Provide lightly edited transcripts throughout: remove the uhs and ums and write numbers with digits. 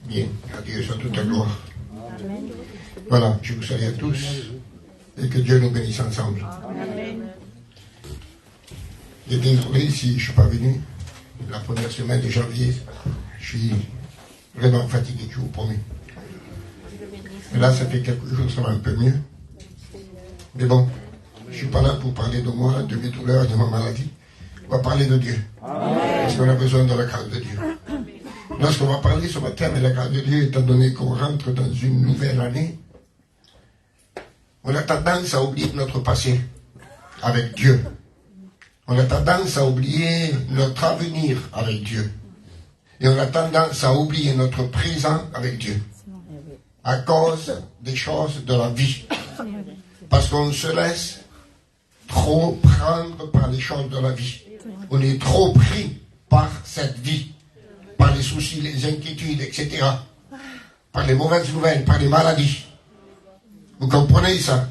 Bien, à Dieu soit toute la gloire. Voilà, je vous salue à tous et que Dieu nous bénisse ensemble. Et désolé si je ne suis pas venu la première semaine de janvier. Je suis vraiment fatigué, je vous promets. Mais là, ça fait quelques jours, ça va un peu mieux. Mais bon, je ne suis pas là pour parler de moi, de mes douleurs, de ma maladie. On va parler de Dieu. Parce qu'on a besoin de la grâce de Dieu. Lorsqu'on va parler ce matin de la grâce de Dieu, étant donné qu'on rentre dans une nouvelle année, on a tendance à oublier notre passé avec Dieu. On a tendance à oublier notre avenir avec Dieu. Et on a tendance à oublier notre présent avec Dieu. À cause des choses de la vie. Parce qu'on se laisse trop prendre par les choses de la vie. On est trop pris par cette vie. Par les soucis, les inquiétudes, etc. Par les mauvaises nouvelles, par les maladies. Vous comprenez ça?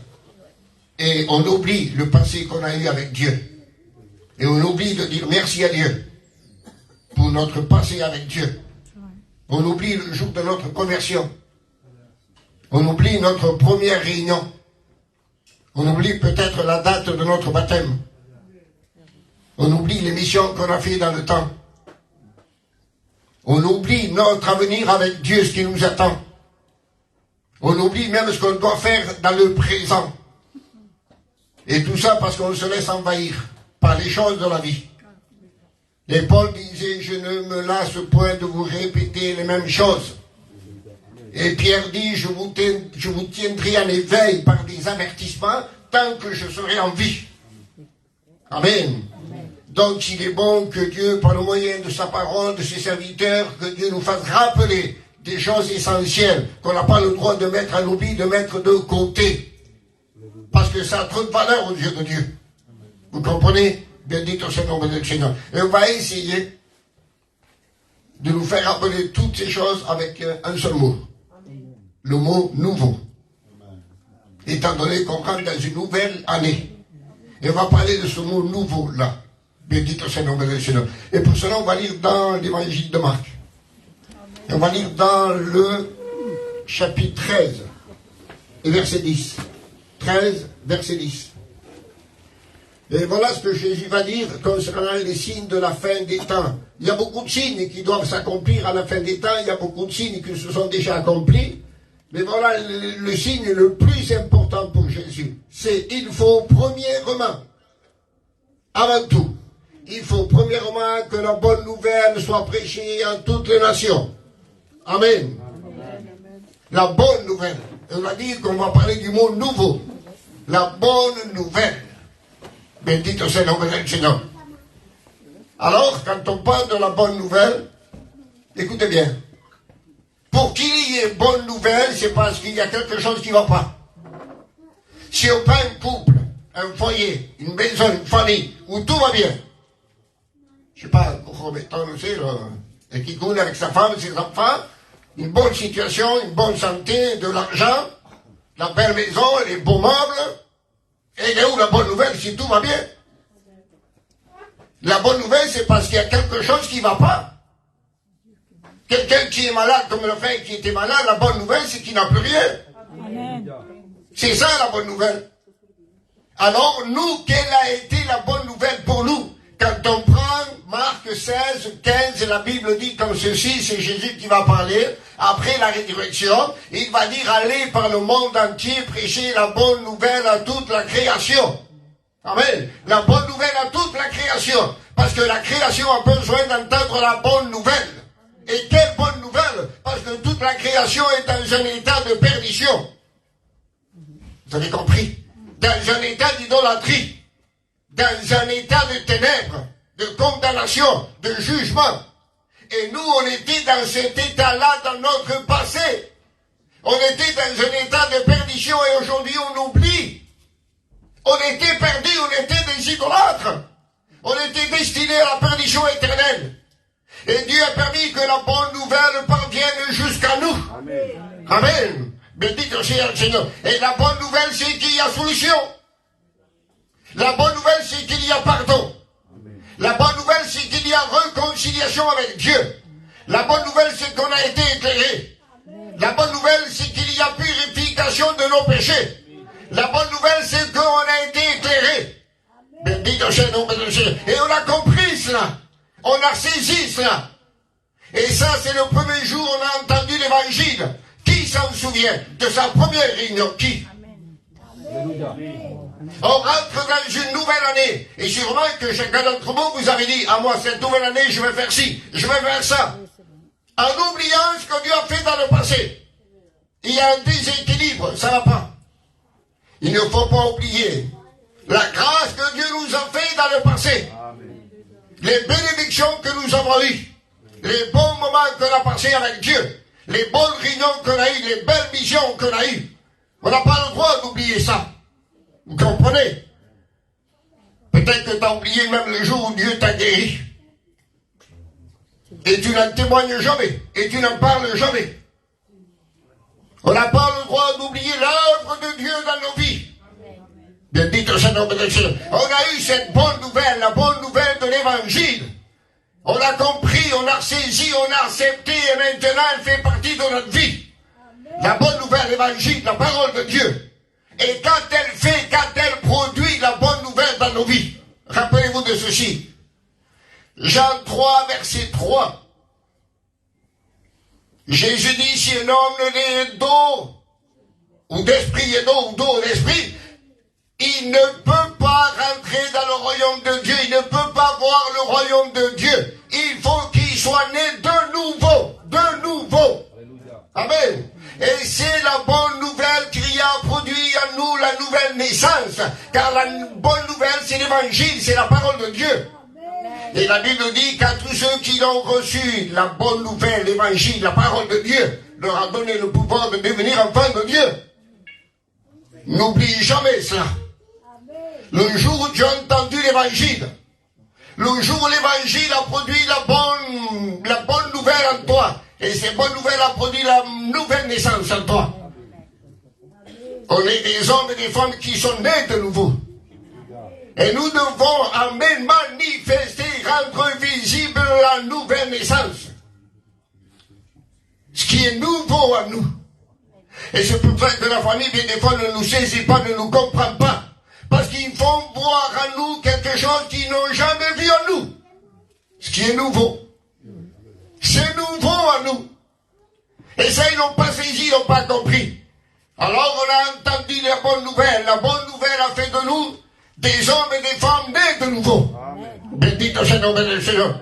Et on oublie le passé qu'on a eu avec Dieu. Et on oublie de dire merci à Dieu pour notre passé avec Dieu. On oublie le jour de notre conversion. On oublie notre première réunion. On oublie peut-être la date de notre baptême. On oublie les missions qu'on a fait dans le temps. On oublie notre avenir avec Dieu, ce qui nous attend. On oublie même ce qu'on doit faire dans le présent. Et tout ça parce qu'on se laisse envahir par les choses de la vie. Et Paul disait, je ne me lasse point de vous répéter les mêmes choses. Et Pierre dit, je vous tiendrai en éveil par des avertissements tant que je serai en vie. Amen. Donc il est bon que Dieu, par le moyen de sa parole, de ses serviteurs, que Dieu nous fasse rappeler des choses essentielles qu'on n'a pas le droit de mettre à l'oubli, de mettre de côté. Parce que ça a trop de valeur aux yeux de Dieu. Vous comprenez? Bien dit au Seigneur de Seigneur. Et on va essayer de nous faire rappeler toutes ces choses avec un seul mot. Le mot nouveau. Étant donné qu'on rentre dans une nouvelle année. Et on va parler de ce mot nouveau là. Bien dit au Seigneur de Seigneur. Et pour cela, on va lire dans l'évangile de Marc. Et on va lire dans le chapitre 13 et verset 10. 13, verset 10. Et voilà ce que Jésus va dire concernant les signes de la fin des temps. Il y a beaucoup de signes qui doivent s'accomplir à la fin des temps. Il y a beaucoup de signes qui se sont déjà accomplis. Mais voilà le signe le plus important pour Jésus. C'est il faut premièrement, avant tout, il faut premièrement que la bonne nouvelle soit prêchée en toutes les nations. Amen. La bonne nouvelle. On va dire qu'on va parler du mot nouveau. La bonne nouvelle. Bendito sea el nombre del Seigneur. Alors, quand on parle de la bonne nouvelle, écoutez bien. Pour qu'il y ait bonne nouvelle, c'est parce qu'il y a quelque chose qui ne va pas. Si on prend un couple, un foyer, une maison, une famille, où tout va bien, je ne sais pas, mettons, et qui coule avec sa femme, ses enfants, une bonne situation, une bonne santé, de l'argent, la belle maison, les beaux meubles. Et il est où la bonne nouvelle si tout va bien? La bonne nouvelle, c'est parce qu'il y a quelque chose qui ne va pas. Quelqu'un qui est malade, comme le frère qui était malade, la bonne nouvelle, c'est qu'il n'a plus rien. Amen. C'est ça la bonne nouvelle. Alors, nous, quelle a été la bonne nouvelle pour nous? Quand on prend Marc 16, 15, la Bible dit comme ceci, c'est Jésus qui va parler, après la résurrection, il va dire, allez par le monde entier, prêcher la bonne nouvelle à toute la création. Amen. La bonne nouvelle à toute la création. Parce que la création a besoin d'entendre la bonne nouvelle. Et quelle bonne nouvelle? Parce que toute la création est dans un état de perdition. Vous avez compris? Dans un état d'idolâtrie. Dans un état de ténèbres, de condamnation, de jugement. Et nous, on était dans cet état-là dans notre passé. On était dans un état de perdition et aujourd'hui on oublie. On était perdus, on était des idolâtres. On était destinés à la perdition éternelle. Et Dieu a permis que la bonne nouvelle parvienne jusqu'à nous. Amen. Amen. Bédito sea el Seigneur. Et la bonne nouvelle, c'est qu'il y a solution. La bonne nouvelle, c'est qu'il y a pardon. Amen. La bonne nouvelle, c'est qu'il y a réconciliation avec Dieu. La bonne nouvelle, c'est qu'on a été éclairé. La bonne nouvelle, c'est qu'il y a purification de nos péchés. La bonne nouvelle, c'est qu'on a été éclairé. Et on a compris cela. On a saisi cela. Et ça, c'est le premier jour où on a entendu l'évangile. Qui s'en souvient de sa première réunion? Qui? On rentre dans une nouvelle année. Et sûrement que chacun d'entre vous, vous avez dit, à moi, cette nouvelle année, je vais faire ci, je vais faire ça. En oubliant ce que Dieu a fait dans le passé. Il y a un déséquilibre, ça ne va pas. Il ne faut pas oublier la grâce que Dieu nous a fait dans le passé. Les bénédictions que nous avons eues. Les bons moments qu'on a passés avec Dieu. Les bonnes réunions qu'on a eues, les belles visions qu'on a eues. On n'a pas le droit d'oublier ça. Vous comprenez? Peut-être que tu as oublié même le jour où Dieu t'a guéri. Et tu n'en témoignes jamais. Et tu n'en parles jamais. On n'a pas le droit d'oublier l'œuvre de Dieu dans nos vies. Bien dit au Seigneur, on a eu cette bonne nouvelle, la bonne nouvelle de l'évangile. On a compris, on a saisi, on a accepté et maintenant elle fait partie de notre vie. La bonne nouvelle, l'évangile, la parole de Dieu. Et quand elle produit la bonne nouvelle dans nos vies, rappelez-vous de ceci. Jean 3, verset 3. Jésus dit, si un homme n'est d'eau, ou d'esprit et d'eau, ou d'eau d'esprit, il ne peut pas rentrer dans le royaume de Dieu, il ne peut pas voir le royaume de Dieu. Il faut qu'il soit né de nouveau, de nouveau. Amen. Et c'est la bonne nouvelle qui a produit en nous la nouvelle naissance. Car la bonne nouvelle, c'est l'évangile, c'est la parole de Dieu. Et la Bible dit qu'à tous ceux qui l'ont reçu, la bonne nouvelle, l'évangile, la parole de Dieu, leur a donné le pouvoir de devenir enfants de Dieu. N'oublie jamais cela. Le jour où tu as entendu l'évangile, le jour où l'évangile a produit la bonne nouvelle en toi, et cette bonne nouvelle a produit la nouvelle naissance en toi. On est des hommes et des femmes qui sont nés de nouveau. Et nous devons, amen, manifester, rendre visible la nouvelle naissance. Ce qui est nouveau à nous. Et c'est pour ça que la famille, bien des fois, ne nous saisit pas, ne nous comprend pas. Parce qu'ils font voir en nous quelque chose qu'ils n'ont jamais vu en nous. Ce qui est nouveau. C'est nouveau à nous. Et ça, ils n'ont pas saisi, ils n'ont pas compris. Alors, on a entendu la bonne nouvelle. La bonne nouvelle a fait de nous des hommes et des femmes nés de nouveau. Béni au Seigneur, béni au Seigneur.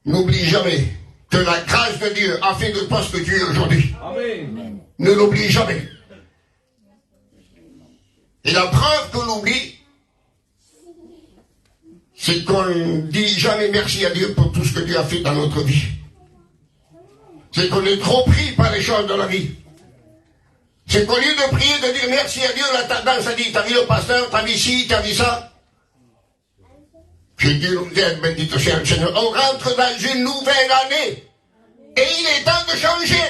N'oublie jamais que la grâce de Dieu a fait de toi ce que tu es aujourd'hui. Amen. Ne l'oublie jamais. Et la preuve qu'on l'oublie, c'est qu'on ne dit jamais merci à Dieu pour tout ce que Dieu a fait dans notre vie. C'est qu'on est trop pris par les choses de la vie. C'est qu'au lieu de prier, de dire merci à Dieu, la tendance a dit, t'as vu le pasteur, t'as vu ci, t'as vu ça. J'ai dit, béni soit le Seigneur, on rentre dans une nouvelle année. Et il est temps de changer.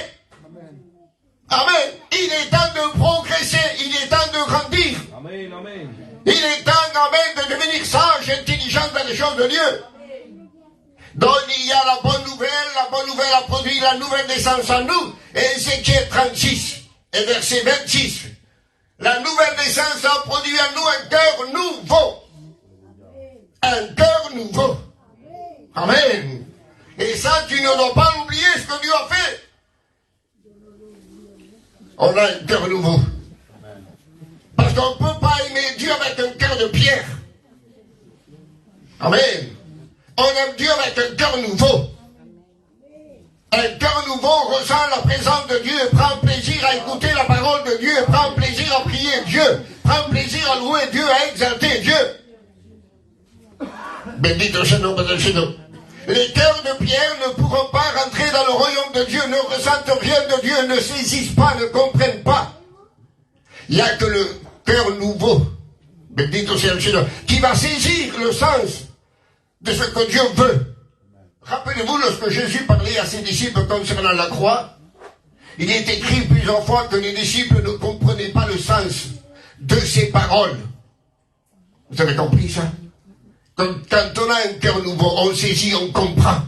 Amen. Il est temps de progresser. Il est temps de grandir. Amen, amen. Il est temps, amen, de devenir sage, intelligent dans les choses de Dieu. Donc il y a la bonne nouvelle a produit la nouvelle naissance en nous. Et Ézéchiel 36 et verset 26. La nouvelle naissance a produit en nous un cœur nouveau. Un cœur nouveau. Amen. Et ça, tu ne dois pas oublier ce que Dieu a fait. On a un cœur nouveau. Parce qu'on ne peut pas aimer Dieu avec un cœur de pierre. Amen. On aime Dieu avec un cœur nouveau. Un cœur nouveau ressent la présence de Dieu, prend plaisir à écouter la parole de Dieu, prend plaisir à prier Dieu, prend plaisir à louer Dieu, à exalter Dieu. Béni au Seigneur, béni au Seigneur. Les cœurs de pierre ne pourront pas rentrer dans le royaume de Dieu, ne ressentent rien de Dieu, ne saisissent pas, ne comprennent pas. Il n'y a que le cœur nouveau, béni au Seigneur, qui va saisir le sens de ce que Dieu veut. Rappelez-vous, lorsque Jésus parlait à ses disciples concernant la croix, il est écrit plusieurs fois que les disciples ne comprenaient pas le sens de ses paroles. Vous avez compris ça? Quand on a un cœur nouveau, on saisit, on comprend.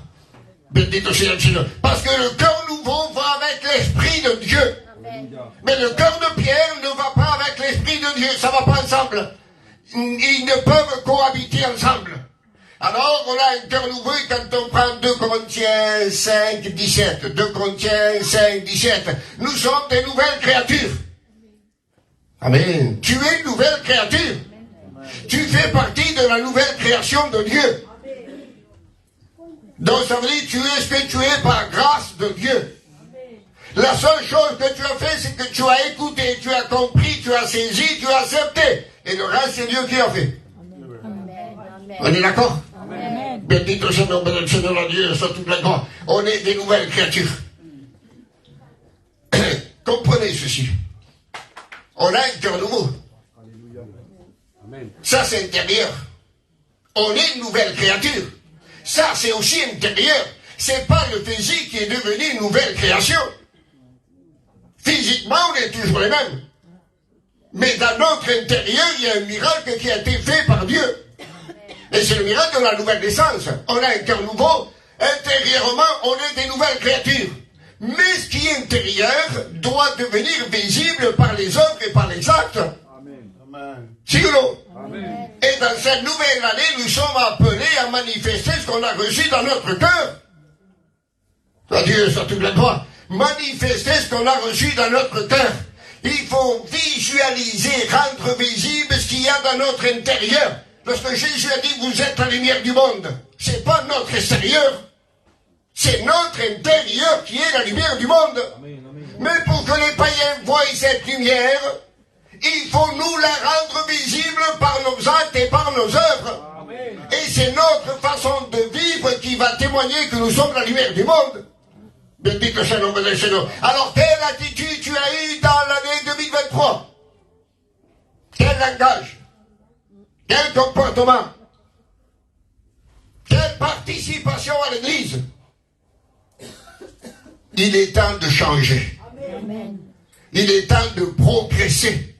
Parce que le cœur nouveau va avec l'Esprit de Dieu. Mais le cœur de Pierre ne va pas avec l'Esprit de Dieu. Ça ne va pas ensemble. Ils ne peuvent cohabiter ensemble. Alors, on a un cœur nouveau et quand on prend 2 Corinthiens 5, 17, 2 Corinthiens 5, 17, nous sommes des nouvelles créatures. Amen. Tu es une nouvelle créature. Tu fais partie de la nouvelle création de Dieu. Donc ça veut dire tu es ce que tu es par grâce de Dieu. La seule chose que tu as fait, c'est que tu as écouté, tu as compris, tu as saisi, tu as accepté. Et le reste, c'est Dieu qui a fait. Amen. On est d'accord? Béni soit le nom de Seigneur, la Dieu, soit toute la gloire. On est des nouvelles créatures. Comprenez ceci. On a un cœur nouveau. Ça, c'est intérieur. On est une nouvelle créature. Ça, c'est aussi intérieur. C'est pas le physique qui est devenu une nouvelle création. Physiquement, on est toujours les mêmes. Mais dans notre intérieur, il y a un miracle qui a été fait par Dieu. Et c'est le miracle de la nouvelle naissance. On a un cœur nouveau. Intérieurement, on est des nouvelles créatures. Mais ce qui est intérieur doit devenir visible par les œuvres et par les actes. Amen. Si ou non? Amen. Et dans cette nouvelle année, nous sommes appelés à manifester ce qu'on a reçu dans notre cœur. Dieu soit toute la gloire. Manifester ce qu'on a reçu dans notre cœur. Il faut visualiser, rendre visible ce qu'il y a dans notre intérieur. Lorsque Jésus a dit, vous êtes la lumière du monde. C'est pas notre extérieur. C'est notre intérieur qui est la lumière du monde. Amen, amen. Mais pour que les païens voient cette lumière, il faut nous la rendre visible par nos actes et par nos œuvres. Amen. Et c'est notre façon de vivre qui va témoigner que nous sommes la lumière du monde. Béni que c'est le nom de Seigneur. Alors, quelle attitude tu as eue dans l'année 2023? Quel langage? Quel comportement? Quelle participation à l'église? Il est temps de changer. Amen. Il est temps de progresser.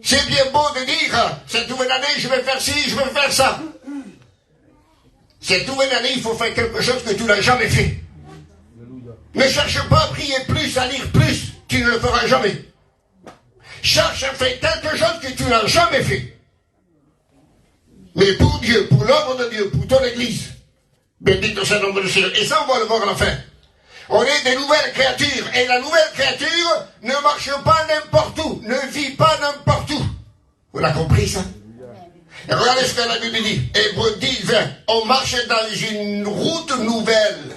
C'est bien beau de dire, cette nouvelle année, je vais faire ci, je vais faire ça. Cette nouvelle année, il faut faire quelque chose que tu n'as jamais fait. Ne cherche pas à prier plus, à lire plus, tu ne le feras jamais. Cherche à faire quelque chose que tu n'as jamais fait. Mais pour Dieu, pour l'œuvre de Dieu, pour ton église, béni soit le nom de Seigneur. Et ça, on va le voir à la fin. On est des nouvelles créatures. Et la nouvelle créature ne marche pas n'importe où, ne vit pas n'importe où. Vous l'avez compris, ça? Et regardez ce que la Bible dit. Hébreux 10, 20. On marche dans une route nouvelle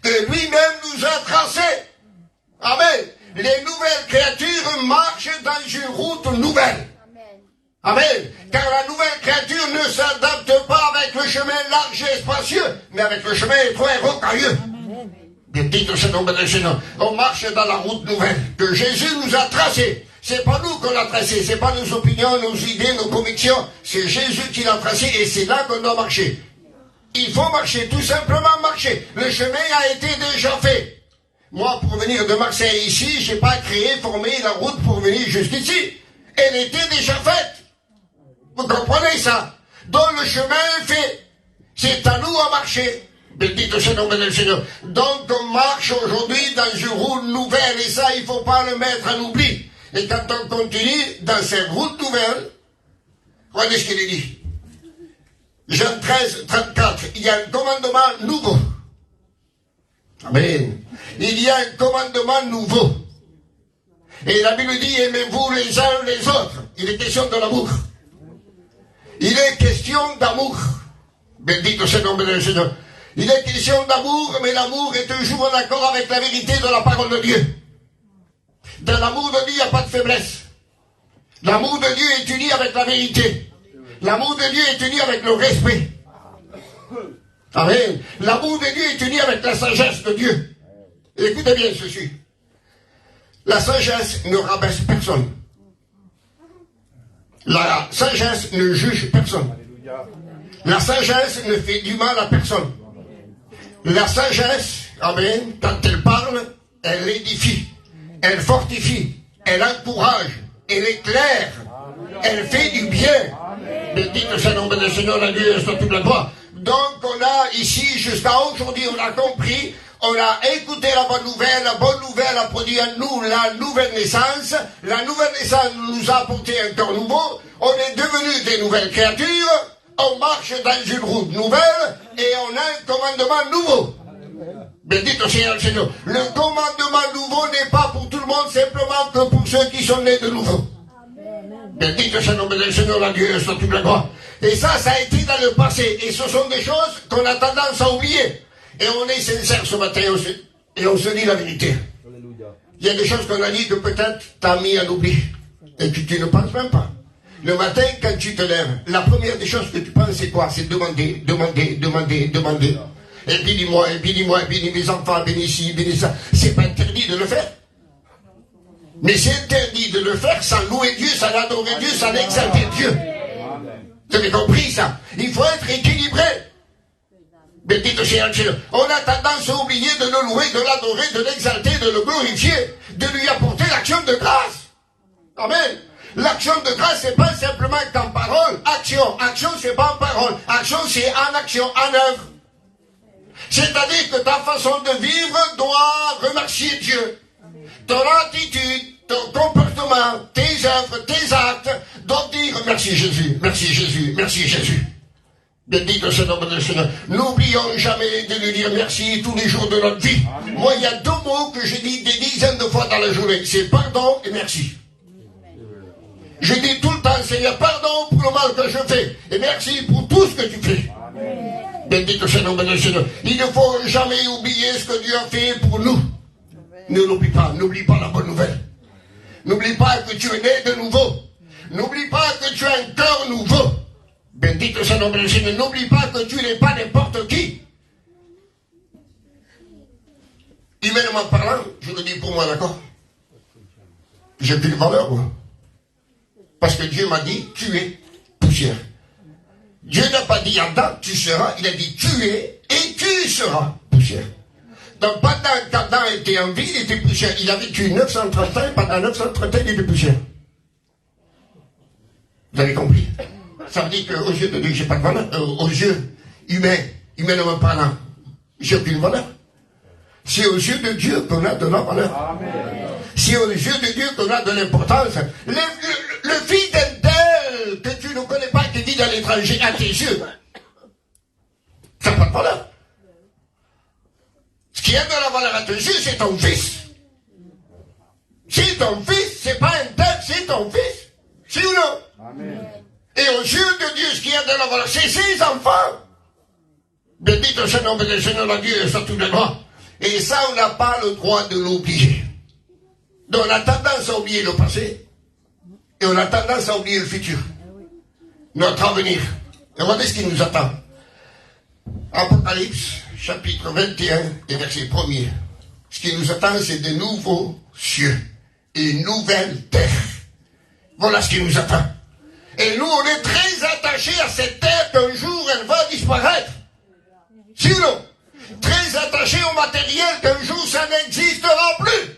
que lui-même nous a tracée. Amen. Les nouvelles créatures marchent dans une route nouvelle. Amen. Car la nouvelle créature ne s'adapte pas avec le chemin large et spacieux, mais avec le chemin étroit et rocailleux. On marche dans la route nouvelle que Jésus nous a tracée. C'est pas nous qu'on l'a tracée, c'est pas nos opinions, nos idées, nos convictions. C'est Jésus qui l'a tracée et c'est là qu'on doit marcher. Il faut marcher, tout simplement marcher. Le chemin a été déjà fait. Moi, pour venir de Marseille ici, j'ai pas créé, formé la route pour venir jusqu'ici. Elle était déjà faite. Vous comprenez ça? Donc le chemin est fait. C'est à nous à marcher. Béni soit le nom de Seigneur. Donc on marche aujourd'hui dans une route nouvelle. Et ça, il ne faut pas le mettre en oubli. Et quand on continue dans cette route nouvelle, regardez ce qu'il est dit. Jean 13, 34. Il y a un commandement nouveau. Amen. Il y a un commandement nouveau. Et la Bible dit, aimez-vous les uns les autres. Il est question de l'amour. Il est question d'amour. Béni soit le nom de Seigneur. Il est question d'amour, mais l'amour est toujours en accord avec la vérité de la parole de Dieu. Dans l'amour de Dieu, il n'y a pas de faiblesse. L'amour de Dieu est uni avec la vérité. L'amour de Dieu est uni avec le respect. Amen. L'amour de Dieu est uni avec la sagesse de Dieu. Et écoutez bien ceci. La sagesse ne rabaisse personne. La sagesse ne juge personne. La sagesse ne fait du mal à personne. La sagesse, amen, quand elle parle, elle édifie, elle fortifie, elle encourage, elle éclaire, elle fait du bien. Bendito soit le nom du Seigneur, la Dieu soit toute la gloire. Donc on a ici, jusqu'à aujourd'hui, on a compris, on a écouté la bonne nouvelle a produit en nous la nouvelle naissance. La nouvelle naissance nous a apporté un corps nouveau, on est devenus des nouvelles créatures, on marche dans une route nouvelle et on a un commandement nouveau. Bendito soit le Seigneur. Le commandement nouveau n'est pas pour tout le monde, simplement que pour ceux qui sont nés de nouveau. Bendito soit le nom du Seigneur, la Dieu soit toute la gloire. Et ça a été dans le passé. Et ce sont des choses qu'on a tendance à oublier. Et on est sincère ce matin et on se dit la vérité. Il y a des choses qu'on a dit que peut-être t'as mis à l'oubli. Et que tu ne penses même pas. Le matin, quand tu te lèves, la première des choses que tu penses, c'est quoi? C'est demander. Et puis dis-moi, bénis mes enfants, bénis ci, bénis ça. C'est pas interdit de le faire. Mais c'est interdit de le faire sans louer Dieu, sans adorer Dieu, sans exalter Dieu. Vous avez compris ça? Il faut être équilibré. Bendito sea el Seigneur. On a tendance à oublier de le louer, de l'adorer, de l'exalter, de le glorifier, de lui apporter l'action de grâce. Amen. L'action de grâce, c'est pas simplement qu'en parole. Action. Action, c'est pas en parole. Action, c'est en action, en œuvre. C'est-à-dire que ta façon de vivre doit remercier Dieu. Ton attitude, ton comportement, tes œuvres, tes actes doivent dire merci Jésus, merci Jésus, merci Jésus. Bendito soit le nom du Seigneur. N'oublions jamais de lui dire merci tous les jours de notre vie. Amen. Moi, il y a deux mots que je dis des dizaines de fois dans la journée. C'est pardon et merci. Je dis tout le temps, Seigneur, pardon pour le mal que je fais. Et merci pour tout ce que tu fais. Amen. Bendito soit le nom du Seigneur. Il ne faut jamais oublier ce que Dieu a fait pour nous. Ne l'oublie pas, n'oublie pas la bonne nouvelle. N'oublie pas que tu es né de nouveau. N'oublie pas que tu as un cœur nouveau. Bendito soit le nom du Seigneur. N'oublie pas que tu n'es pas n'importe qui. Humainement parlant, je le dis pour moi, d'accord? J'ai plus de valeur, moi. Parce que Dieu m'a dit, tu es poussière. Dieu n'a pas dit Adam, tu seras. Il a dit, tu es et tu seras poussière. Donc pendant qu'Adam était en vie, il était poussière. Il a vécu 930 ans, et pendant 930 ans, il était poussière. Vous avez compris? Ça veut dire qu'aux yeux de Dieu, j'ai pas de valeur. Aux yeux humainement parlant, j'ai aucune valeur. C'est aux yeux de Dieu qu'on a de la valeur. Amen. C'est aux yeux de Dieu qu'on a de l'importance. Le fils d'un tel que tu ne connais pas, qui vit à l'étranger, à tes yeux, ça n'a pas de valeur. Ce qui a de la valeur à tes yeux, c'est ton fils. C'est ton fils, c'est pas un tel, c'est ton fils. C'est ou non? Amen. Et aux yeux de Dieu, ce qui a de la valeur, c'est ses enfants. Bendito soit le nom du Seigneur, la Dieu, soit tout le droit. Et ça, on n'a pas le droit de l'oublier. Donc on a tendance à oublier le passé. Et on a tendance à oublier le futur. Notre avenir. Et regardez ce qui nous attend. Apocalypse, chapitre 21 et verset 1er. Ce qui nous attend, c'est de nouveaux cieux et une nouvelle terre. Voilà ce qui nous attend. Et nous, on est très attachés à cette terre qu'un jour, elle va disparaître. Sinon, très attachés au matériel qu'un jour, ça n'existera plus.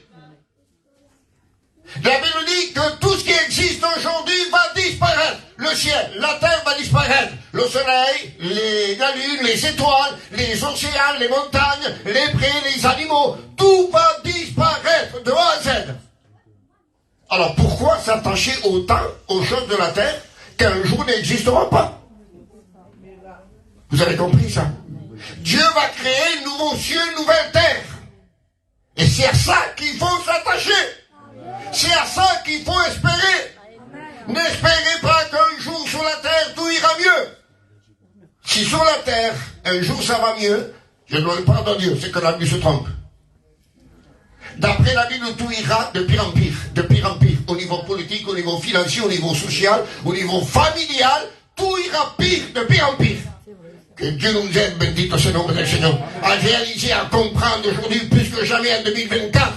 La Bible dit que tout ce qui existe aujourd'hui va disparaître. Le ciel, la terre va disparaître. Le soleil, la lune, les étoiles, les océans, les montagnes, les prés, les animaux. Tout va disparaître de A à Z. Alors pourquoi s'attacher autant aux choses de la terre qu'un jour n'existera pas? Vous avez compris ça? Dieu va créer un nouveau ciel, une nouvelle terre. Et c'est à ça qu'il faut s'attacher. C'est à ça qu'il faut espérer. N'espérez pas qu'un jour sur la terre tout ira mieux. Si sur la terre un jour ça va mieux, je dois le pardon à Dieu, c'est que la Bible se trompe. D'après la Bible, tout ira de pire en pire, de pire en pire. Au niveau politique, au niveau financier, au niveau social, au niveau familial, tout ira pire, de pire en pire. Que Dieu nous aide, bendito soit le nom du Seigneur, à réaliser, à comprendre aujourd'hui plus que jamais en 2024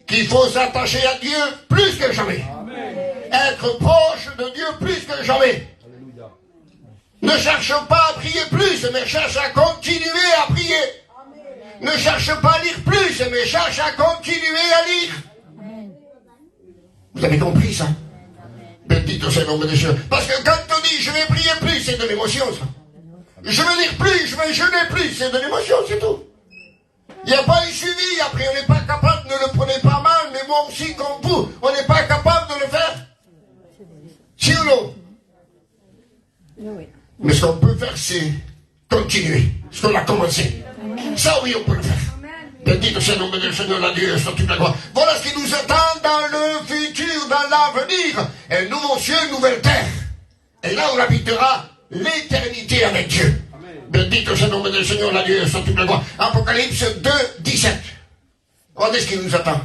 qu'il faut s'attacher à Dieu plus que jamais. Amen. Être proche de Dieu plus que jamais. Alléluia. Ne cherche pas à prier plus, mais cherche à continuer à prier. Amen. Ne cherche pas à lire plus, mais cherche à continuer à lire. Amen. Vous avez compris ça? Amen. Bendito sea le nombre de Dieu. Parce que quand on dit je vais prier plus, c'est de l'émotion, ça. Je veux dire plus, je vais jeûner plus, c'est de l'émotion, c'est tout. Il n'y a pas eu suivi, après on n'est pas capable, ne le prenez pas mal, mais moi aussi comme vous, on n'est pas capable de le faire. Si ou non? Mais ce qu'on peut faire, c'est continuer ce qu'on a commencé. Ça oui, on peut le faire. Bendito sea le nombre du Seigneur, la Dieu, sur toute la gloire. Voilà ce qui nous attend dans le futur, dans l'avenir. Un nouveau ciel, une nouvelle terre. Et là, on habitera l'éternité avec Dieu. Bendito sea le nombre du Seigneur, la Dieu, sur toute la gloire. Apocalypse 2, 17. Regardez ce qui nous attend.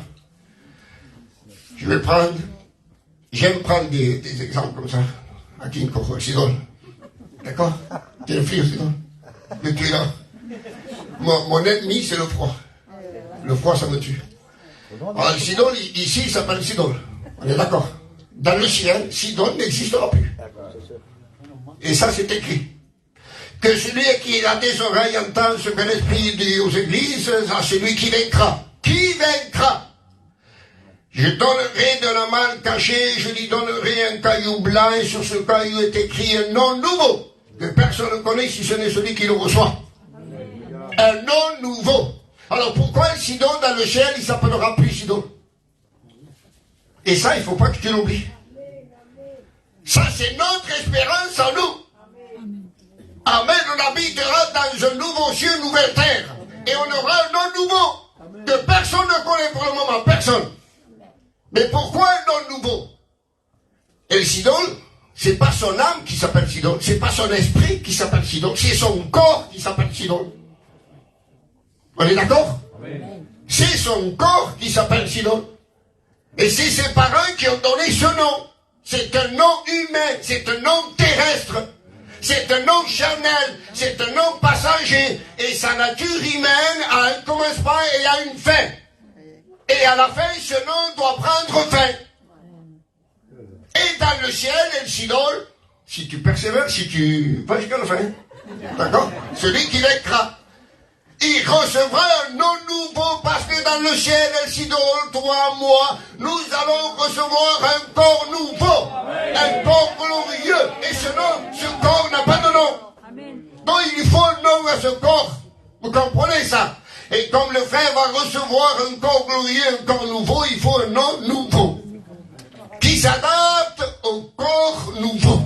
Je vais prendre, j'aime prendre des exemples comme ça. À Kinko, Sidon. D'accord? Tu es le flic, Sidon. Mais tu es là. Mon ennemi, c'est le froid. Le froid, ça me tue. Alors, Sidon, ici, il s'appelle Sidon. On est d'accord. Dans le ciel, Sidon n'existera plus. Et ça, c'est écrit. Que celui qui a des oreilles entend ce que l'Esprit dit aux églises, à celui qui vaincra. Qui vaincra? Je donnerai de la manne cachée, je lui donnerai un caillou blanc, et sur ce caillou est écrit un nom nouveau, que personne ne connaît si ce n'est celui qui le reçoit. Un nom nouveau. Alors pourquoi Sidon dans le ciel, il s'appellera plus Sidon? Et ça, il ne faut pas que tu l'oublies. Ça, c'est notre espérance en nous. Amen, on habitera dans un nouveau ciel, une nouvelle terre. Et on aura un nom nouveau, que personne ne connaît pour le moment, personne. Mais pourquoi un nom nouveau? Et Sidon, c'est pas son âme qui s'appelle Sidon, c'est pas son esprit qui s'appelle Sidon, c'est son corps qui s'appelle Sidon. On est d'accord? C'est son corps qui s'appelle Sidon. Et c'est ses parents qui ont donné ce nom. C'est un nom humain, c'est un nom terrestre, c'est un nom charnel, c'est un nom passager. Et sa nature humaine a un commencement et a une fin. Et à la fin, ce nom doit prendre fin. Et dans le ciel, El Sidon, si tu persévères, si tu vas jusqu'à la fin, d'accord? Celui qui vaincra, il recevra un nom nouveau parce que dans le ciel, El Sidon, toi, moi, nous allons recevoir un corps nouveau, un corps glorieux. Et ce corps n'a pas de nom. Donc il faut un nom à ce corps. Vous comprenez ça? Et comme le frère va recevoir un corps glorieux, un corps nouveau, il faut un nom nouveau qui s'adapte au corps nouveau.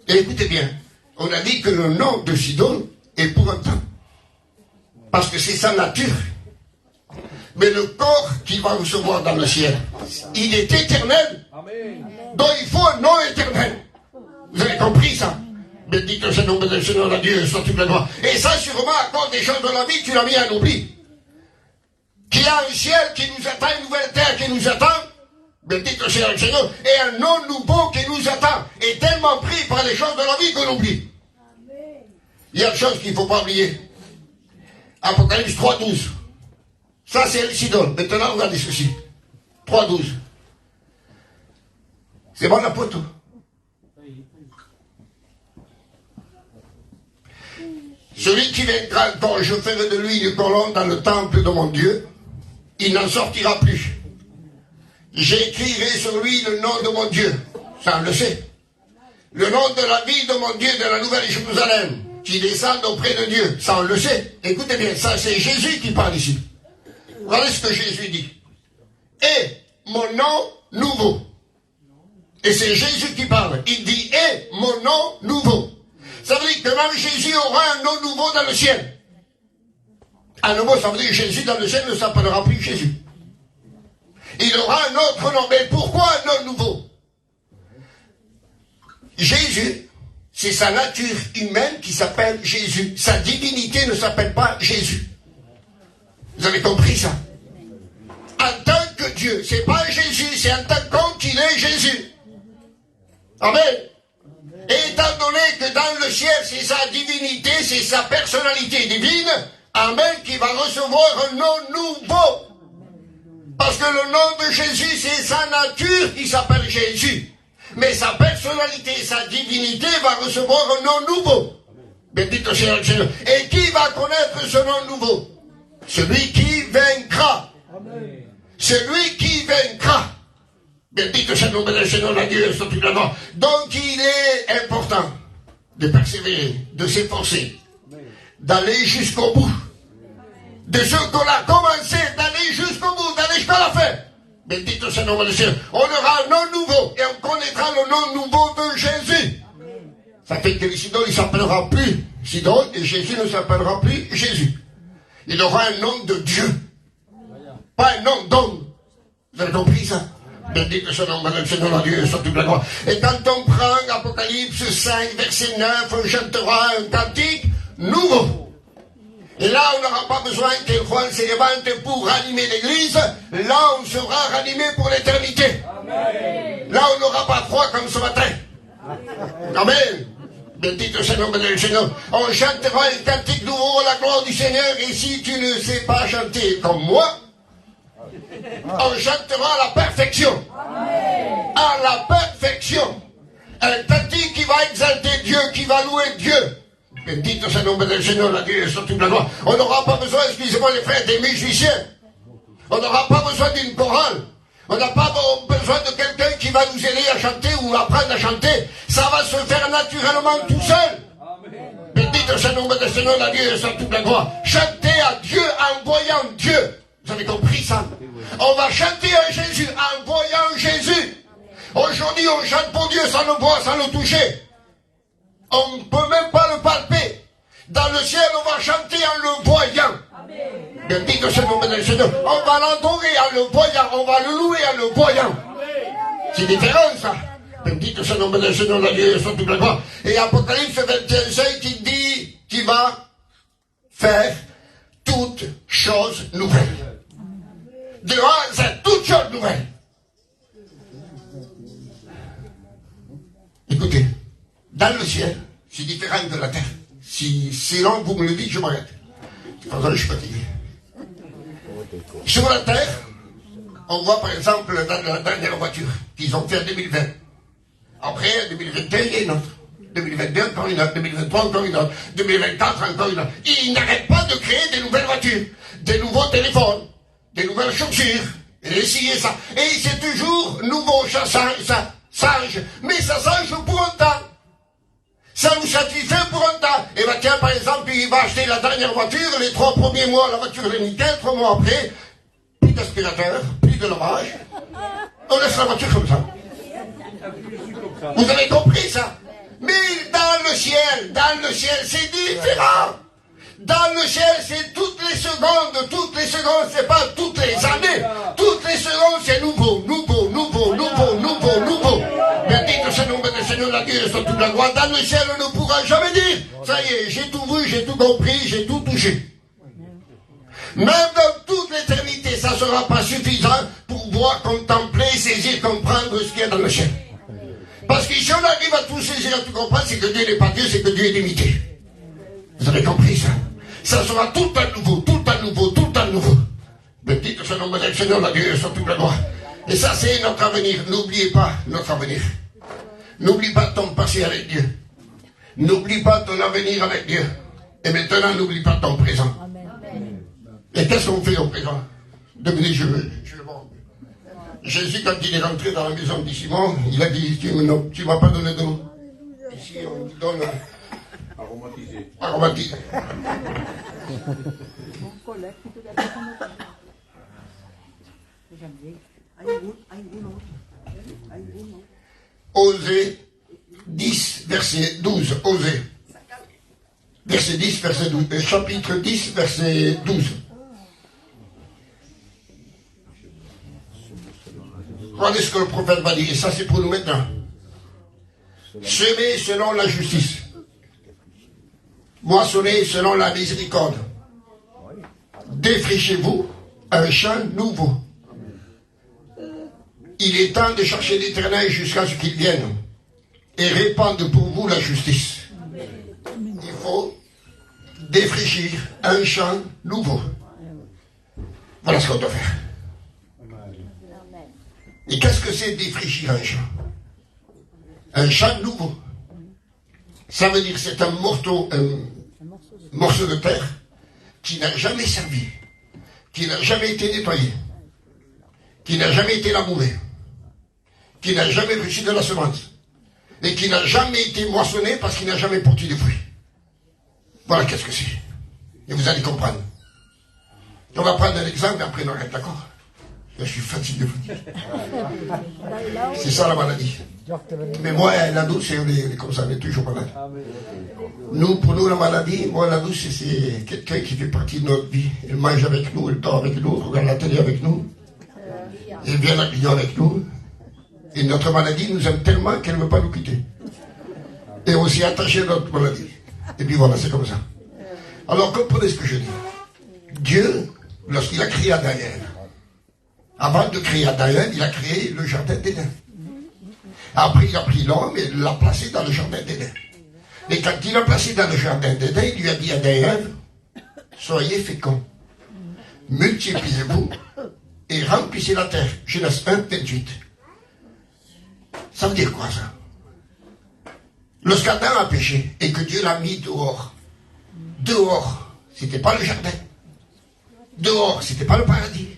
Et écoutez bien, on a dit que le nom de Sidon est pour un temps. Parce que c'est sa nature. Mais le corps qu'il va recevoir dans le ciel, il est éternel. Donc il faut un nom éternel. Vous avez compris ça? Bendito sea le nombre del Seigneur, la Dieu, sur toute la gloire. Et ça, sûrement, à cause des choses de la vie, tu l'as mis à un oubli. Qu'il y a un ciel qui nous attend, une nouvelle terre qui nous attend. Bendito sea le Seigneur. Et un nom nouveau qui nous attend. Et tellement pris par les choses de la vie qu'on oublie. Il y a une chose qu'il ne faut pas oublier. Apocalypse 3.12. Ça, c'est El Sidon. Maintenant, regardez ceci. 3.12. C'est bon, l'apôtre? Celui qui vaincra quand je ferai de lui une colonne dans le temple de mon Dieu, il n'en sortira plus. J'écrirai sur lui le nom de mon Dieu. Ça, on le sait. Le nom de la ville de mon Dieu, de la Nouvelle Jérusalem, qui descend auprès de Dieu. Ça, on le sait. Écoutez bien, ça, c'est Jésus qui parle ici. Regardez ce que Jésus dit. Et mon nom nouveau. Et c'est Jésus qui parle. Il dit, et mon nom nouveau. Ça veut dire que même Jésus aura un nom nouveau dans le ciel. À nouveau, ça veut dire que Jésus dans le ciel ne s'appellera plus Jésus. Il aura un autre nom. Mais pourquoi un nom nouveau? Jésus, c'est sa nature humaine qui s'appelle Jésus. Sa divinité ne s'appelle pas Jésus. Vous avez compris ça? En tant que Dieu, c'est pas Jésus, c'est en tant qu'il est Jésus. Amen. Et étant donné que dans le ciel, c'est sa divinité, c'est sa personnalité divine, amen, qui va recevoir un nom nouveau. Parce que le nom de Jésus, c'est sa nature qui s'appelle Jésus. Mais sa personnalité, sa divinité va recevoir un nom nouveau. Bendito sea le Seigneur. Et qui va connaître ce nom nouveau? Celui qui vaincra. Celui qui vaincra. Bendito sea el nombre del Señor, la Dieu est toute la gloire. Donc il est important de persévérer, de s'efforcer, d'aller jusqu'au bout. De ce qu'on a commencé, d'aller jusqu'au bout, d'aller jusqu'à la fin. Bendito sea el nombre del Seigneur. On aura un nom nouveau et on connaîtra le nom nouveau de Jésus. Ça fait que le Sidon, il ne s'appellera plus Sidon et Jésus ne s'appellera plus Jésus. Il aura un nom de Dieu. Pas un nom d'homme. Vous avez compris ça? Bendito sea el nombre del Seigneur, la Dieu sur toute la gloire. Et quand on prend Apocalypse 5, verset 9, on chantera un cantique nouveau. Et là, on n'aura pas besoin qu'un Juan se levante pour ranimer l'église. Là, on sera ranimé pour l'éternité. Là, on n'aura pas froid comme ce matin. Amen. Bendito sea el nombre del Seigneur. On chantera un cantique nouveau à la gloire du Seigneur. Et si tu ne sais pas chanter comme moi, on chantera à la perfection. À la perfection. Un cantique qui va exalter Dieu, qui va louer Dieu. Bendito sea el nombre del Seigneur, la Dieu sur toute la gloire. On n'aura pas besoin, excusez-moi les frères, des musiciens. On n'aura pas besoin d'une chorale. On n'a pas besoin de quelqu'un qui va nous aider à chanter ou apprendre à chanter. Ça va se faire naturellement tout seul. Bendito sea el nombre del Seigneur, la Dieu sur toute la gloire. Chanter à Dieu en voyant Dieu. Vous avez compris ça? On va chanter à Jésus en voyant Jésus. Aujourd'hui, on chante pour Dieu sans le voir, sans le toucher. On ne peut même pas le palper. Dans le ciel, on va chanter en le voyant. Bendito sea el nombre del Seigneur. On va l'adorer en le voyant. On va le louer en le voyant. C'est différent, ça. Bendito sea el nombre del Seigneur, la Dieu sur toute la gloire. Et Apocalypse 21, 5, il dit qu'il va faire toutes choses nouvelles. De A à Z, toutes choses nouvelles. Écoutez. Dans le ciel, c'est différent de la terre. Si long vous me le dites, je m'arrête. Je suis fatigué. Sur la terre, on voit par exemple dans la dernière voiture qu'ils ont fait en 2020. Après, en 2021, il y a une autre. 2022, encore une autre. 2023, encore une autre. 2024, encore une autre. Ils n'arrêtent pas de créer des nouvelles voitures, des nouveaux téléphones, des nouvelles chaussures, et essayer ça. Et c'est toujours nouveau, ça change. Mais ça change pour un temps. Ça nous satisfait pour un temps. Et bien tiens, par exemple, il va acheter la dernière voiture, les 3 premiers mois, la voiture est nickel, 3 mois après, plus d'aspirateur, plus de lavage. On laisse la voiture comme ça. Vous avez compris ça? Mais dans le ciel, c'est différent. Dans le ciel, c'est toutes les secondes, c'est pas toutes les années. Toutes les secondes, c'est nouveau. Bendito sea el nombre del Seigneur, la Dieu sur toute la gloire. Dans le ciel, on ne pourra jamais dire, ça y est, j'ai tout vu, j'ai tout compris, j'ai tout touché. Même dans toute l'éternité, ça ne sera pas suffisant pour voir, contempler, saisir, comprendre ce qu'il y a dans le ciel. Parce que si on arrive à tout saisir, à tout comprendre, c'est que Dieu n'est pas Dieu, c'est que Dieu est limité. Vous avez compris ça? Ça sera tout à nouveau. Bendito sea el nombre del Seigneur, la Dieu sur toute la gloire. Et ça, c'est notre avenir. N'oubliez pas notre avenir. N'oublie pas ton passé avec Dieu. N'oublie pas ton avenir avec Dieu. Et maintenant, n'oublie pas ton présent. Et qu'est-ce qu'on fait au présent? Devenez, je veux voir. Jésus, quand il est rentré dans la maison de Simon, il a dit, tu ne m'as pas donné de l'eau. Ici, on lui donne aromatisé. Osée 10, verset 12. Osée. Verset 10, verset 12. Chapitre 10, verset 12. Regardez ce que le prophète va dire. Et ça, c'est pour nous maintenant. Semez selon la justice. Moissonnez selon la miséricorde. Défrichez-vous un champ nouveau. Il est temps de chercher l'Éternel jusqu'à ce qu'il vienne et répande pour vous la justice. Il faut défricher un champ nouveau. Voilà ce qu'on doit faire. Et qu'est-ce que c'est défricher un champ? Un champ nouveau. Ça veut dire que c'est un morceau de terre qui n'a jamais servi, qui n'a jamais été nettoyé, qui n'a jamais été labouré, qui n'a jamais reçu de la semence et qui n'a jamais été moissonné parce qu'il n'a jamais porté de fruits. Voilà qu'est-ce que c'est. Et vous allez comprendre. On va prendre un exemple et après on arrête, d'accord? Je suis fatigué de vous dire. C'est ça la maladie. Mais moi, la douce, on est comme ça, on est toujours malade. Nous, pour nous, la maladie, moi, la douce, c'est quelqu'un qui fait partie de notre vie. Elle mange avec nous, elle dort avec nous, elle regarde la télé avec nous. Elle vient à la réunion avec nous. Et notre maladie nous aime tellement qu'elle ne veut pas nous quitter. Et on s'est attaché à notre maladie. Et puis voilà, c'est comme ça. Alors, comprenez ce que je dis. Dieu, lorsqu'il a créé Adam et Ève, avant de créer Adam et Ève, il a créé le jardin d'Éden. Après, il a pris l'homme et l'a placé dans le jardin d'Éden. Et quand il l'a placé dans le jardin d'Éden, il lui a dit à Adam et Ève, soyez féconds, multipliez-vous et remplissez la terre. Genèse 1, 28. Ça veut dire quoi ça? Lorsqu'Adam a péché et que Dieu l'a mis dehors, c'était pas le jardin. Dehors, c'était pas le paradis.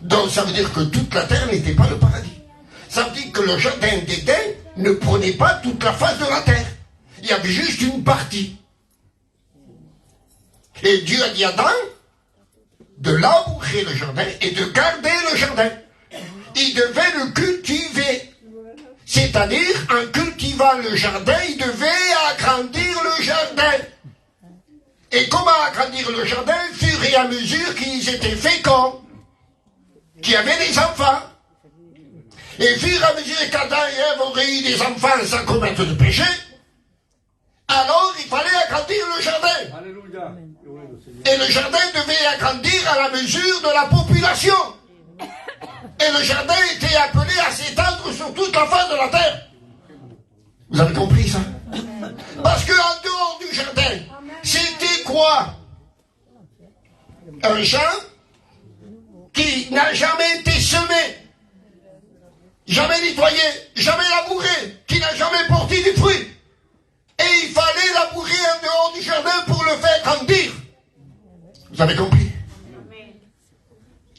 Donc ça veut dire que toute la terre n'était pas le paradis. Ça veut dire que le jardin d'Éden ne prenait pas toute la face de la terre. Il y avait juste une partie. Et Dieu a dit à Adam de labourer le jardin et de garder le jardin. Il devait le cultiver. C'est-à-dire, en cultivant le jardin, il devait agrandir le jardin. Et comment agrandir le jardin? Fur et à mesure qu'ils étaient féconds, qui avaient des enfants. Et fur et à mesure qu'Adam et Ève auraient eu des enfants sans commettre de péché, alors il fallait agrandir le jardin. Alléluia. Et le jardin devait agrandir à la mesure de la population. Et le jardin était appelé à s'étendre sur toute la face de la terre. Vous avez compris ça? Parce qu'en dehors du jardin, c'était quoi? Un champ qui n'a jamais été semé, jamais nettoyé, jamais labouré, qui n'a jamais porté du fruit. Et il fallait labourer en dehors du jardin pour le faire grandir. Vous avez compris?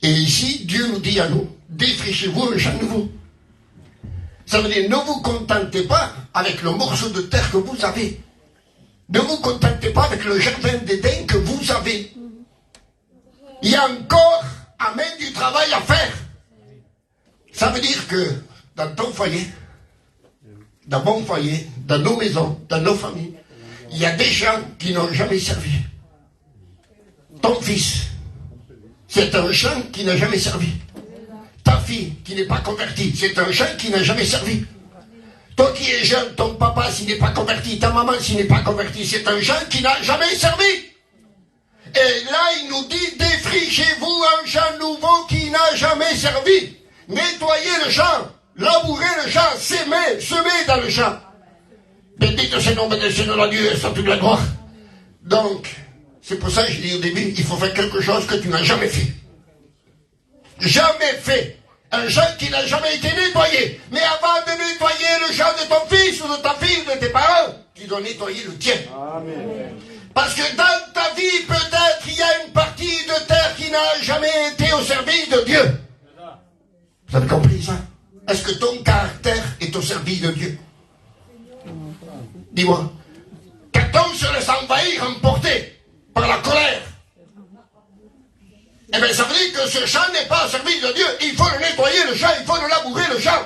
Et ici, Dieu nous dit à nous, défrichez-vous un champ nouveau. Ça veut dire, ne vous contentez pas avec le morceau de terre que vous avez. Ne vous contentez pas avec le jardin d'Éden que vous avez. Il y a encore, amen, du travail à faire. Ça veut dire que dans ton foyer, dans mon foyer, dans nos maisons, dans nos familles, il y a des gens qui n'ont jamais servi. Ton fils, c'est un champ qui n'a jamais servi. Ta fille qui n'est pas convertie, c'est un champ qui n'a jamais servi. Toi qui es jeune, ton papa s'il n'est pas converti, ta maman s'il n'est pas converti, c'est un champ qui n'a jamais servi. Et là, il nous dit, défrichez-vous un champ nouveau qui n'a jamais servi. Nettoyez le champ, labourez le champ, semez dans le champ. Bendito c'est le nom de Seigneur Dieu et sans toute la gloire. Donc, c'est pour ça que je dis au début, il faut faire quelque chose que tu n'as jamais fait. Jamais fait. Un champ qui n'a jamais été nettoyé. Mais avant de nettoyer le champ de ton fils ou de ta fille ou de tes parents, tu dois nettoyer le tien. Amen. Parce que dans ta vie, peut-être, il y a une partie de terre qui n'a jamais été au service de Dieu. Vous avez compris ça? Est-ce que ton caractère est au service de Dieu? Dis-moi. Quand on se laisse envahir, emporté par la colère, eh bien, ça veut dire que ce champ n'est pas au service de Dieu. Il faut le nettoyer, le champ, il faut le labourer, le champ.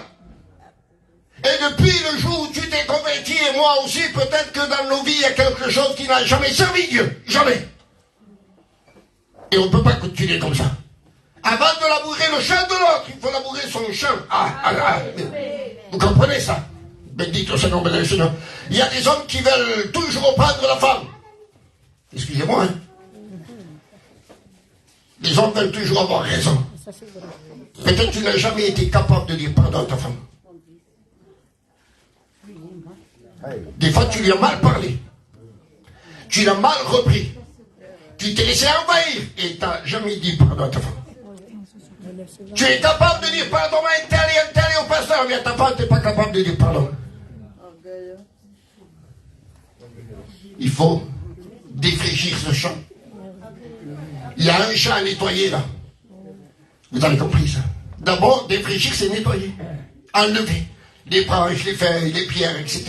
Et depuis le jour où tu t'es converti, et moi aussi, peut-être que dans nos vies, il y a quelque chose qui n'a jamais servi Dieu. Jamais. Et on ne peut pas continuer comme ça. Avant de labourer le champ de l'autre, il faut labourer son champ. Vous comprenez ça? Bendito c'est le nom de Seigneur. Il y a des hommes qui veulent toujours prendre la femme. Excusez-moi, hein. Les hommes veulent toujours avoir raison. Peut-être que tu n'as jamais été capable de dire pardon à ta femme. Des fois, tu lui as mal parlé. Tu l'as mal repris. Tu t'es laissé envahir et tu n'as jamais dit pardon à ta femme. Tu es capable de dire pardon à un tel au pasteur, mais à ta femme, tu n'es pas capable de dire pardon. Il faut défraîchir ce champ. Il y a un champ à nettoyer là. Vous avez compris ça? D'abord, défraîchir, c'est nettoyer. enlever les branches, les feuilles, les pierres, etc.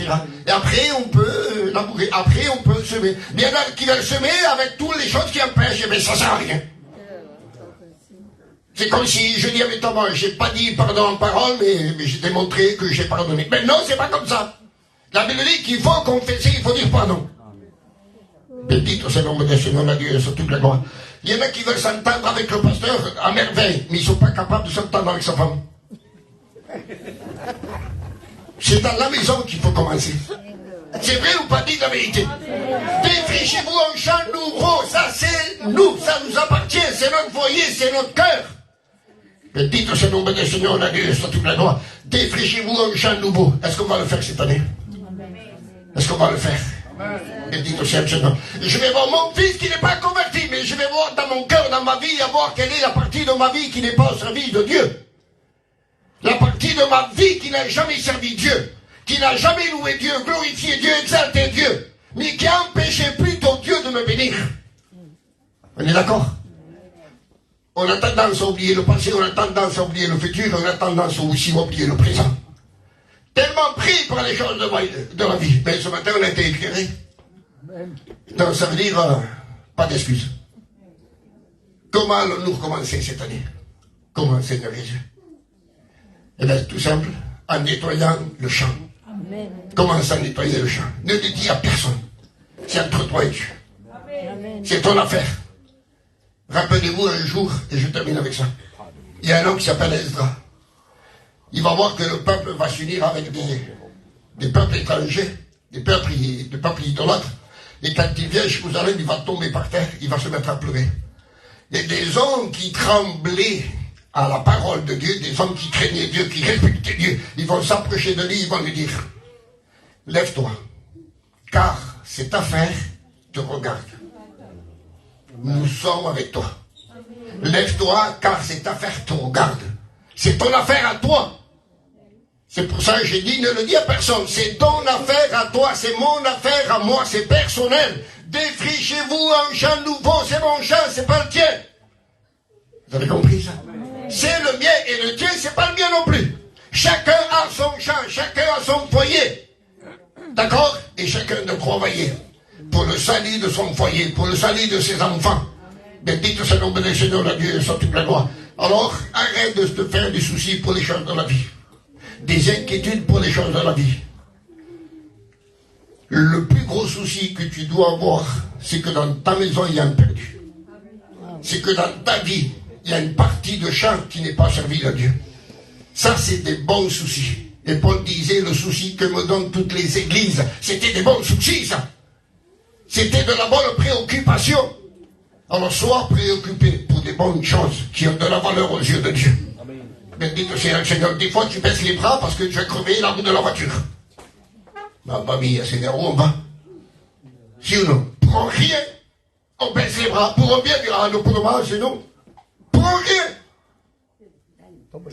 Et après, on peut labourer. Après, on peut semer. Mais il y en a qui veulent semer avec toutes les choses qui empêchent. Mais ça ne sert à rien. C'est comme si je dis avec Thomas, j'ai pas dit pardon en parole, mais j'ai démontré que j'ai pardonné. Mais non, c'est pas comme ça. La Bible dit qu'il faut confesser, il faut dire pardon. Bendito c'est le nom de Seigneur, la Dieu, sur toute la gloire. Il y en a qui veulent s'entendre avec le pasteur à merveille, mais ils ne sont pas capables de s'entendre avec sa femme. C'est dans la maison qu'il faut commencer. C'est vrai ou pas, dites la vérité. Défrichez-vous un champ nouveau, ça c'est nous, ça nous appartient, c'est notre foyer, c'est notre cœur. Bendito c'est le nom de Seigneur, la Dieu, sur toute la gloire. Défrichez-vous un champ nouveau. Est-ce qu'on va le faire cette année? Est-ce qu'on va le faire? Bendito c'est le Seigneur. Je vais voir mon fils qui n'est pas converti, mais je vais voir dans mon cœur, dans ma vie, à voir quelle est la partie de ma vie qui n'est pas au service de Dieu. La partie de ma vie qui n'a jamais servi Dieu, qui n'a jamais loué Dieu, glorifié Dieu, exalté Dieu, mais qui a empêché plutôt Dieu de me bénir. On est d'accord? On a tendance à oublier le passé, on a tendance à oublier le futur, on a tendance aussi à oublier le présent. Tellement pris par les choses de la vie. Mais ce matin, on a été éclairé. Donc ça veut dire, pas d'excuses. Comment allons-nous recommencer cette année? Comment, Seigneur Jésus? Eh bien, tout simple, en nettoyant le champ. Amen. Commence à nettoyer le champ. Ne le dis à personne. C'est entre toi et Dieu. C'est ton affaire. Rappelez-vous un jour, et je termine avec ça. Il y a un homme qui s'appelle Esdras. Il va voir que le peuple va s'unir avec des peuples étrangers, des peuples idolâtres. Et quand il vient chez Jérusalem, il va tomber par terre, il va se mettre à pleurer. Et des hommes qui tremblaient à la parole de Dieu, des hommes qui craignaient Dieu, qui respectaient Dieu, ils vont s'approcher de lui, ils vont lui dire, lève-toi, car cette affaire te regarde. Nous sommes avec toi. Lève-toi, car cette affaire te regarde. C'est ton affaire à toi. C'est pour ça que j'ai dit, ne le dis à personne. C'est ton affaire à toi, c'est mon affaire à moi, c'est personnel. Défrichez-vous un champ nouveau, c'est mon champ, c'est pas le tien. Vous avez compris ça? C'est le mien et le tien, c'est pas le mien non plus. Chacun a son champ, chacun a son foyer. D'accord? Et chacun doit travailler pour le salut de son foyer, pour le salut de ses enfants. Bendito c'est le nom de Seigneur, la Dieu, sur toute la gloire. Alors, arrête de te faire des soucis pour les choses de la vie. Des inquiétudes pour les choses de la vie. Le plus gros souci que tu dois avoir, c'est que dans ta maison, il y a un perdu. C'est que dans ta vie, il y a une partie de champ qui n'est pas servie à Dieu. Ça, c'est des bons soucis. Et Paul disait, le souci que me donnent toutes les églises, c'était des bons soucis, ça. C'était de la bonne préoccupation. Alors, sois préoccupé pour des bonnes choses qui ont de la valeur aux yeux de Dieu. Bendito c'est le Seigneur. Des fois, tu baisses les bras parce que tu as crevé la roue de la voiture. Mamma mia, Seigneur, où on va? Si ou non? Pour rien, on baisse les bras. Pour un bien, dire, ah non, pour le mal, c'est non. Pour rien.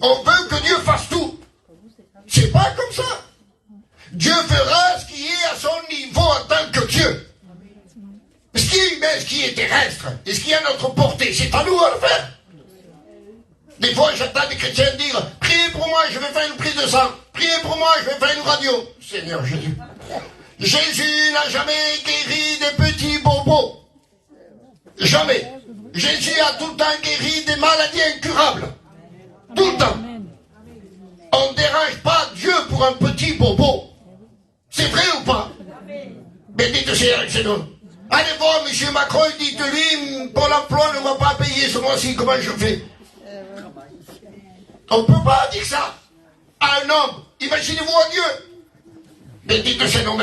On veut que Dieu fasse tout. C'est pas comme ça. Dieu fera ce qui est à son niveau en tant que Dieu. Ce qui est humain, ce qui est terrestre, et ce qui est à notre portée, c'est à nous à le faire. Des fois, j'entends des chrétiens dire, priez pour moi, je vais faire une prise de sang. Priez pour moi, je vais faire une radio. Seigneur Jésus. Jésus n'a jamais guéri des petits bobos. Jamais. Jésus a tout le temps guéri des maladies incurables. Tout le temps. On ne dérange pas Dieu pour un petit bobo. C'est vrai ou pas? Bénite le Seigneur. Allez voir M. Macron, dites-lui, Pôle emploi ne m'a pas payé ce mois-ci, comment je fais? On ne peut pas dire ça à un homme. Imaginez-vous à Dieu. Bénite le Seigneur.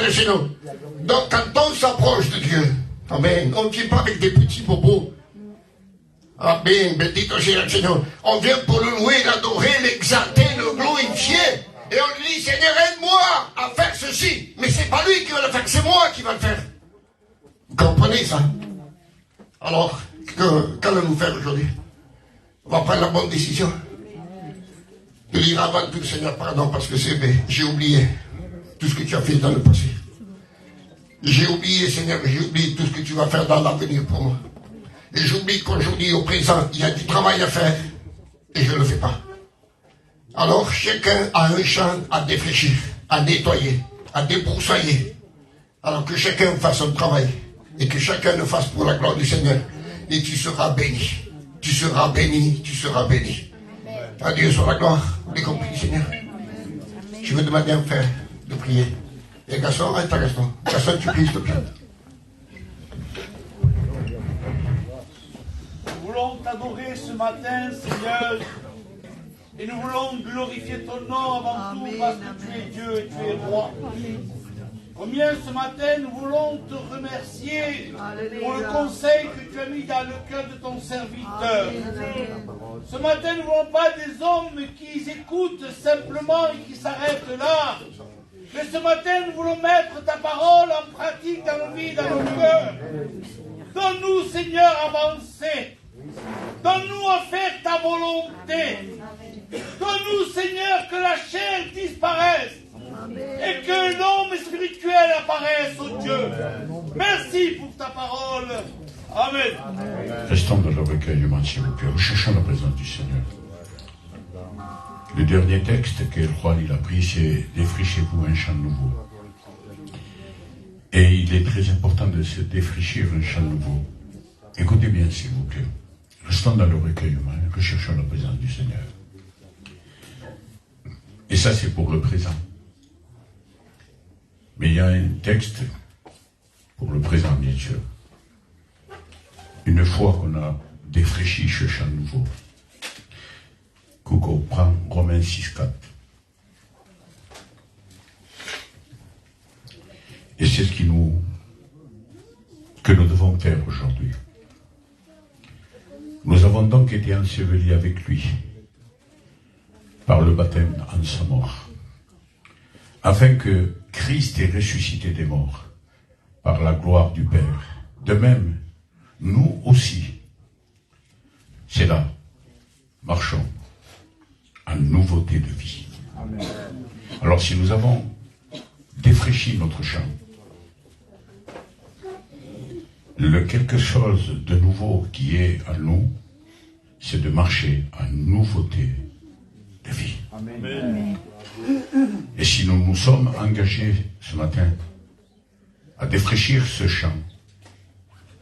Donc quand on s'approche de Dieu, amen, on ne vient pas avec des petits bobos. Amen, bénite le Seigneur. On vient pour le louer, l'adorer, l'exalter, le glorifier. Et on lui dit, Seigneur, aide-moi à faire ceci. Mais c'est pas lui qui va le faire, c'est moi qui va le faire. Vous comprenez ça? Alors, qu'allons-nous faire aujourd'hui? On va prendre la bonne décision. De dire avant tout, Seigneur, pardon, parce que c'est vrai, j'ai oublié tout ce que tu as fait dans le passé. J'ai oublié, Seigneur, j'ai oublié tout ce que tu vas faire dans l'avenir pour moi. Et j'oublie qu'aujourd'hui, au présent, il y a du travail à faire et je ne le fais pas. Alors chacun a un champ à défricher, à nettoyer, à débroussailler. Alors que chacun fasse son travail et que chacun le fasse pour la gloire du Seigneur. Et tu seras béni. Tu seras béni, tu seras béni. À Dieu soit la gloire. Vous avez compris, Seigneur? Je veux demander à un frère de prier. Et Gaston, arrête ta Gaston. Gaston, tu pries, s'il te plaît. Nous voulons t'adorer ce matin, Seigneur. Et nous voulons glorifier ton nom avant tout parce que tu es Dieu et tu es roi. Combien ce matin nous voulons te remercier pour le conseil que tu as mis dans le cœur de ton serviteur. Ce matin nous ne voulons pas des hommes qui écoutent simplement et qui s'arrêtent là. Mais ce matin nous voulons mettre ta parole en pratique dans nos vies, dans nos cœurs. Donne-nous, Seigneur, avancer. Donne-nous à faire ta volonté. Donne-nous, Seigneur, que la chair disparaisse et que l'homme spirituel apparaisse, oh Dieu. Merci pour ta parole. Amen. Restons dans le recueillement, s'il vous plaît. Recherchons la présence du Seigneur. Le dernier texte que Juan il a pris, c'est « Défrichez-vous un champ nouveau ». Et il est très important de se défricher un champ nouveau. Écoutez bien, s'il vous plaît. Restons dans le recueillement, recherchons la présence du Seigneur. Et ça, c'est pour le présent. Mais il y a un texte pour le présent, bien sûr. Une fois qu'on a défraîchi ce champ nouveau, qu'on prend Romains 6,4. Et c'est ce que nous devons faire aujourd'hui. Nous avons donc été ensevelis avec lui par le baptême en sa mort, afin que Christ ait ressuscité des morts par la gloire du Père. De même, nous aussi, c'est là, marchons en nouveauté de vie. Amen. Alors si nous avons défraîchi notre champ, le quelque chose de nouveau qui est en nous, c'est de marcher en nouveauté de vie. Amen. Et si nous nous sommes engagés ce matin à défraîchir ce champ,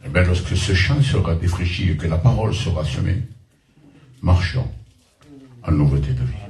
et bien lorsque ce champ sera défraîchi et que la parole sera semée, marchons en nouveauté de vie.